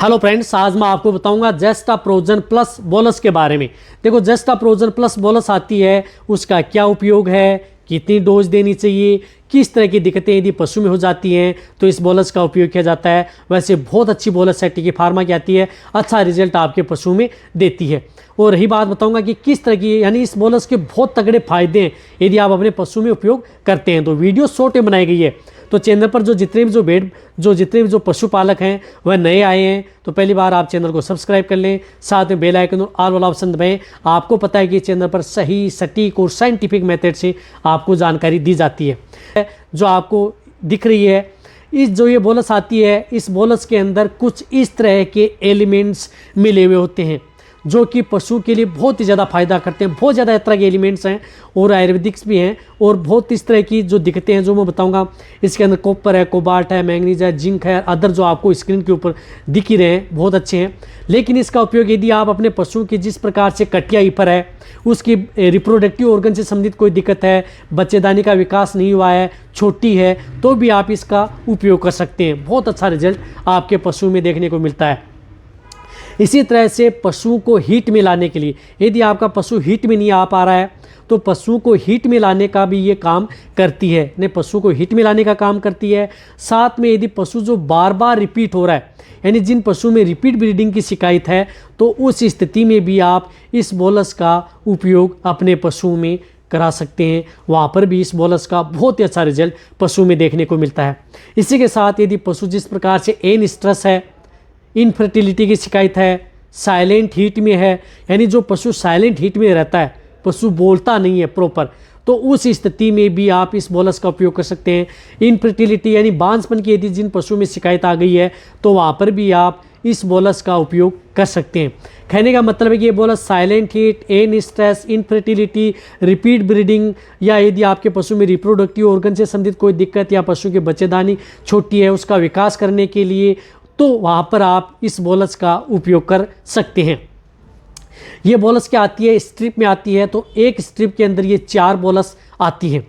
Hello friends, आज मैं आपको बताऊंगा जेस्टाप्रोजन प्लस बोलस के बारे में। देखो, जेस्टाप्रोजन प्लस बोलस आती है, उसका क्या उपयोग है, कितनी डोज देनी चाहिए, किस तरह की दिक्कतें यदि पशु में हो जाती हैं तो इस बोलस का उपयोग किया जाता है। वैसे बहुत अच्छी बोलस है, टिकी फार्मा की आती है, अच्छा रिजल्ट आपके पशु में देती है। और रही बात बताऊंगा कि किस तरह की, यानी इस बोलस के बहुत तगड़े फायदे हैं यदि आप अपने पशु में उपयोग करते हैं। तो वीडियो शॉर्ट में बनाई गई है, तो चैनल पर जितने भी जो पशुपालक हैं वह नए आए हैं तो पहली बार आप चैनल को सब्सक्राइब कर लें, साथ में बेल आइकन और ऑल वाला ऑप्शन दबाएं। आपको पता है कि चैनल पर सही, सटीक और साइंटिफिक मेथड से आपको जानकारी दी जाती है। जो आपको दिख रही है, जो ये बोलस आती है, इस बोलस के अंदर कुछ इस तरह के एलिमेंट्स मिले हुए होते हैं जो कि पशु के लिए बहुत ही ज़्यादा फायदा करते हैं। बहुत ज़्यादा तरह के एलिमेंट्स हैं और आयुर्वेदिक्स भी हैं और बहुत इस तरह की जो दिक्कतें हैं जो मैं बताऊंगा। इसके अंदर कॉपर है, कोबाल्ट है, मैंगनीज है, जिंक है, अदर जो आपको स्क्रीन के ऊपर दिख ही रहे हैं, बहुत अच्छे हैं। लेकिन इसका उपयोग यदि आप अपने पशु की जिस प्रकार से कटिया ईपर है, उसकी रिप्रोडक्टिव ऑर्गन से संबंधित कोई दिक्कत है, बच्चेदानी का विकास नहीं हुआ है, छोटी है, तो भी आप इसका उपयोग कर सकते हैं। बहुत अच्छा रिजल्ट आपके पशु में देखने को मिलता है। इसी तरह से पशु को हीट में लाने के लिए, यदि आपका पशु हीट में नहीं आ पा रहा है तो पशु को हीट में लाने का भी ये काम करती है। ने पशु को हीट में लाने का काम करती है। साथ में यदि पशु जो बार बार रिपीट हो रहा है, यानी जिन पशु में रिपीट ब्रीडिंग की शिकायत है, तो उस स्थिति में भी आप इस बोलस का उपयोग अपने पशु में करा सकते हैं। वहाँ पर भी इस बोलस का बहुत ही अच्छा रिजल्ट पशु में देखने को मिलता है। इसी के साथ यदि पशु जिस प्रकार से एन स्ट्रेस है, इनफर्टिलिटी की शिकायत है, साइलेंट हीट में है, यानी जो पशु साइलेंट हीट में रहता है, पशु बोलता नहीं है प्रॉपर, तो उस स्थिति में भी आप इस बोलस का उपयोग कर सकते हैं। इनफर्टिलिटी यानी बांझपन की यदि जिन पशु में शिकायत आ गई है तो वहाँ पर भी आप इस बोलस का उपयोग कर सकते हैं। कहने का मतलब है कि ये bolus silent heat, anoestrus, infertility, repeat breeding, या यदि आपके पशु में रिप्रोडक्टिव ऑर्गन से संबंधित कोई दिक्कत या पशु की बच्चेदानी छोटी है, उसका विकास करने के लिए, तो वहाँ पर आप इस बोलस का उपयोग कर सकते हैं। ये बोलस क्या आती है, स्ट्रिप में आती है, तो एक स्ट्रिप के अंदर ये 4 बोलस आती हैं।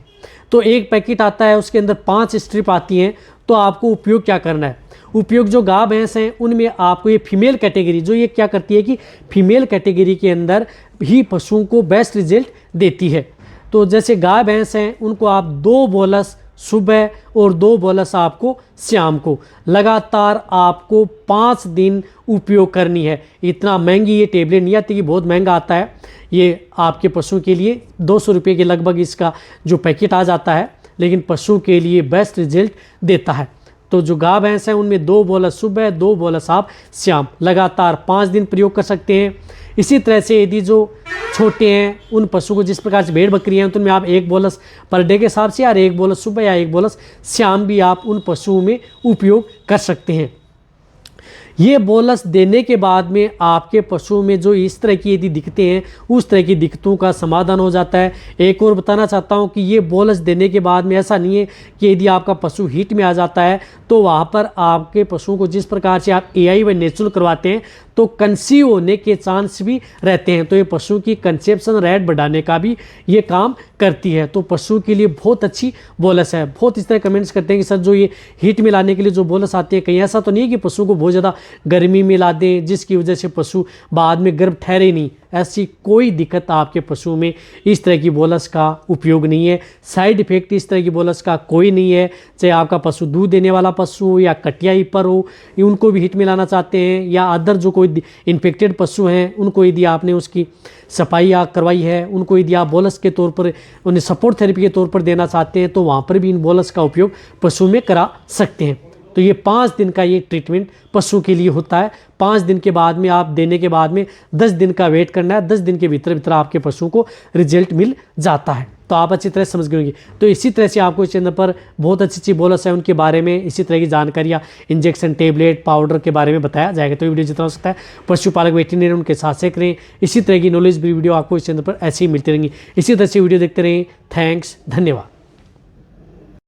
तो एक पैकेट आता है, उसके अंदर 5 स्ट्रिप आती हैं। तो आपको उपयोग क्या करना है, उपयोग जो गाय भैंस हैं उनमें आपको ये फीमेल कैटेगरी, जो ये क्या करती है कि फीमेल कैटेगरी के अंदर ही पशुओं को बेस्ट रिजल्ट देती है। तो जैसे गाय भैंस हैं उनको आप 2 बोलस सुबह और 2 बोलस आपको शाम को लगातार आपको 5 दिन उपयोग करनी है। इतना महंगी ये टेबलेट नहीं आती कि बहुत महंगा आता है। ये आपके पशु के लिए 200 रुपये के लगभग इसका जो पैकेट आ जाता है, लेकिन पशु के लिए बेस्ट रिजल्ट देता है। तो जो गाय भैंस हैं उनमें 2 बोलस सुबह, 2 बोलस आप शाम, लगातार 5 दिन प्रयोग कर सकते हैं। इसी तरह से यदि जो छोटे हैं उन पशु को, जिस प्रकार से भेड़ बकरी हैं, तो उनमें आप 1 बोलस पर डे के हिसाब से, या 1 बोलस सुबह या 1 बोलस शाम भी आप उन पशुओं में उपयोग कर सकते हैं। ये बोलस देने के बाद में आपके पशुओं में जो इस तरह की यदि दिक्कतें हैं, उस तरह की दिक्कतों का समाधान हो जाता है। एक और बताना चाहता हूँ कि ये बोलस देने के बाद में ऐसा नहीं है कि यदि आपका पशु हीट में आ जाता है तो वहाँ पर आपके पशुओं को जिस प्रकार से आप एआई व नेचुरल करवाते हैं तो कंसीव होने के चांस भी रहते हैं। तो ये पशु की कंसेप्शन रेट बढ़ाने का भी ये काम करती है। तो पशु के लिए बहुत अच्छी बोलस है। बहुत इस तरह कमेंट्स करते हैं कि सर जो ये हीट में लाने के लिए जो बोलस आती है, कहीं ऐसा तो नहीं है कि पशु को बहुत ज़्यादा गर्मी में ला दें जिसकी वजह से पशु बाद में गर्भ ठहरे नहीं। ऐसी कोई दिक्कत आपके पशु में इस तरह की बोलस का उपयोग नहीं है। साइड इफेक्ट इस तरह की बोलस का कोई नहीं है। चाहे आपका पशु दूध देने वाला पशु हो या कटिया ईपर हो, उनको भी हीट में लाना चाहते हैं, या अदर जो कोई इन्फेक्टेड पशु हैं उनको यदि आपने उसकी सफाई करवाई है, उनको यदि आप बोलस के तौर पर उन्हें सपोर्ट थेरेपी के तौर पर देना चाहते हैं, तो वहाँ पर भी इन बोलस का उपयोग पशु में करा सकते हैं। तो ये 5 दिन का ये ट्रीटमेंट पशु के लिए होता है। 5 दिन के बाद में आप देने के बाद में 10 दिन का वेट करना है। 10 दिन के भीतर आपके पशु को रिजल्ट मिल जाता है। तो आप अच्छी तरह समझ गए होंगे। तो इसी तरह से आपको इस चैनल पर बहुत अच्छी बोलस है उनके बारे में, इसी तरह की जानकारियाँ, इंजेक्शन, टेबलेट, पाउडर के बारे में बताया जाएगा। तो वीडियो जितना हो सकता है पशुपालक वेटरनरी उनके साथ से करें। इसी तरह की नॉलेज भी वीडियो आपको इस चैनल पर ऐसे ही मिलती रहेंगी। इसी तरह से वीडियो देखते रहें। थैंक्स, धन्यवाद।